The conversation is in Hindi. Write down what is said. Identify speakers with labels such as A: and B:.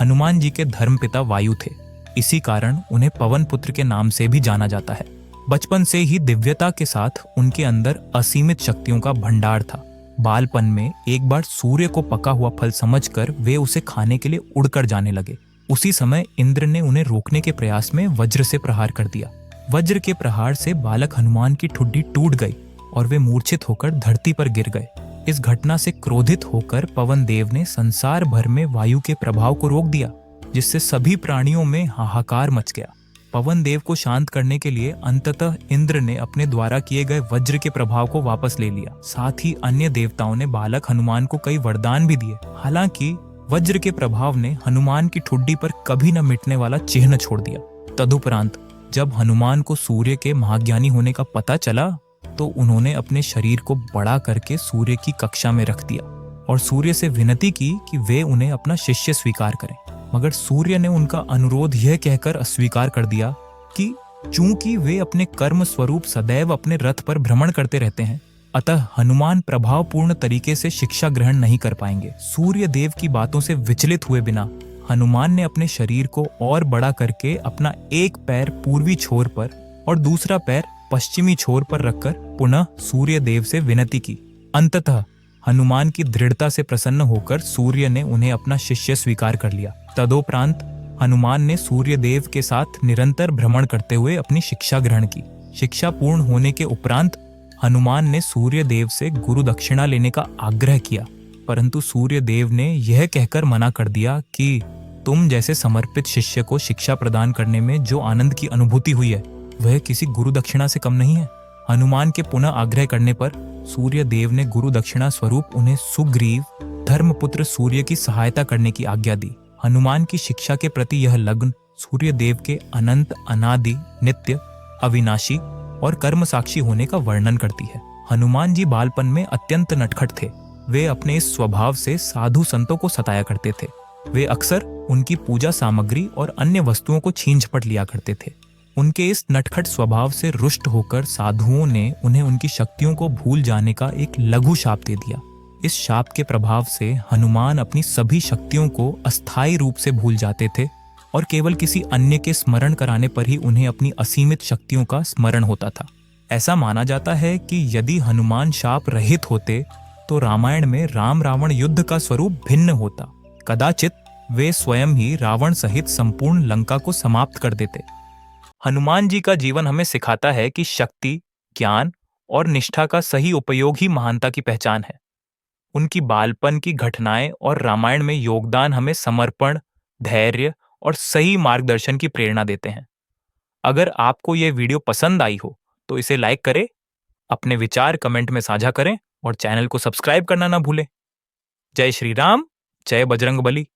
A: हनुमान जी के धर्मपिता वायु थे। इसी कारण उन्हें पवन पुत्र के नाम से भी जाना जाता है। बचपन से ही दिव्यता के साथ उनके अंदर असीमित शक्तियों का भंडार था। बालपन में एक बार सूर्य को पका हुआ फल समझकर वे उसे खाने के लिए उड़कर जाने लगे। उसी समय इंद्र ने उन्हें रोकने के प्रयास में वज्र से प्रहार कर दिया। वज्र के प्रहार से बालक हनुमान की ठुड्डी टूट गई और वे मूर्छित होकर धरती पर गिर गए। इस घटना से क्रोधित होकर पवन देव ने संसार भर में वायु के प्रभाव को रोक दिया, जिससे सभी प्राणियों में हाहाकार मच गया। पवन देव को शांत करने के लिए अंततः इंद्र ने अपने द्वारा किए गए वज्र के प्रभाव को वापस ले लिया। साथ ही अन्य देवताओं ने बालक हनुमान को कई वरदान भी दिए। हालांकि वज्र के प्रभाव ने हनुमान की ठुड्डी पर कभी न मिटने वाला चिन्ह छोड़ दिया। तदुपरांत जब हनुमान को सूर्य के महाज्ञानी होने का पता चला तो उन्होंने अपने शरीर को बड़ा करके सूर्य की कक्षा में रख दिया और सूर्य से विनती की कि वे उन्हें अपना शिष्य स्वीकार करें। मगर सूर्य ने उनका अनुरोध यह कहकर अस्वीकार कर दिया कि चूंकि वे अपने कर्म स्वरूप सदैव अपने रथ पर भ्रमण करते रहते हैं, अतः हनुमान प्रभावपूर्ण तरीके से शिक्षा ग्रहण नहीं कर पाएंगे। सूर्य देव की बातों से विचलित हुए बिना हनुमान ने अपने शरीर को और बड़ा करके अपना एक पैर पूर्वी छोर पर और दूसरा पैर पश्चिमी छोर पर रखकर पुनः सूर्य देव से विनती की। अंततः हनुमान की दृढ़ता से प्रसन्न होकर सूर्य ने उन्हें अपना शिष्य स्वीकार कर लिया। तदोपरांत हनुमान ने सूर्य देव के साथ निरंतर भ्रमण करते हुए अपनी शिक्षा ग्रहण की। शिक्षा पूर्ण होने के उपरांत हनुमान ने सूर्य देव से गुरु दक्षिणा लेने का आग्रह किया, परंतु सूर्य देव ने यह कहकर मना कर दिया कि तुम जैसे समर्पित शिष्य को शिक्षा प्रदान करने में जो आनंद की अनुभूति हुई है वह किसी गुरु दक्षिणा से कम नहीं है। हनुमान के पुनः आग्रह करने पर सूर्य देव ने गुरु दक्षिणा स्वरूप उन्हें सुग्रीव धर्मपुत्र सूर्य की सहायता करने की आज्ञा दी। हनुमान की शिक्षा के प्रति यह लगन सूर्य देव के अनंत, अनादि, नित्य, अविनाशी और कर्म साक्षी होने का वर्णन करती है। हनुमान जी बालपन में अत्यंत नटखट थे। वे अपने इस स्वभाव से साधु संतों को सताया करते थे। वे अक्सर उनकी पूजा सामग्री और अन्य वस्तुओं को छीन झपट लिया करते थे। उनके इस नटखट स्वभाव से रुष्ट होकर साधुओं ने उन्हें उनकी शक्तियों को भूल जाने का एक लघु शाप दे दिया। इस शाप के प्रभाव से हनुमान अपनी सभी शक्तियों को अस्थायी रूप से भूल जाते थे और केवल किसी अन्य के स्मरण कराने पर ही उन्हें अपनी असीमित शक्तियों का स्मरण होता था। ऐसा माना जाता है कि यदि हनुमान शाप रहित होते तो रामायण में राम रावण युद्ध का स्वरूप भिन्न होता। कदाचित वे स्वयं ही रावण सहित संपूर्ण लंका को समाप्त कर देते। हनुमान जी का जीवन हमें सिखाता है कि शक्ति, ज्ञान और निष्ठा का सही उपयोग ही महानता की पहचान है। उनकी बालपन की घटनाएं और रामायण में योगदान हमें समर्पण, धैर्य और सही मार्गदर्शन की प्रेरणा देते हैं। अगर आपको यह वीडियो पसंद आई हो तो इसे लाइक करें, अपने विचार कमेंट में साझा करें और चैनल को सब्सक्राइब करना ना भूलें। जय श्री राम, जय बजरंगबली।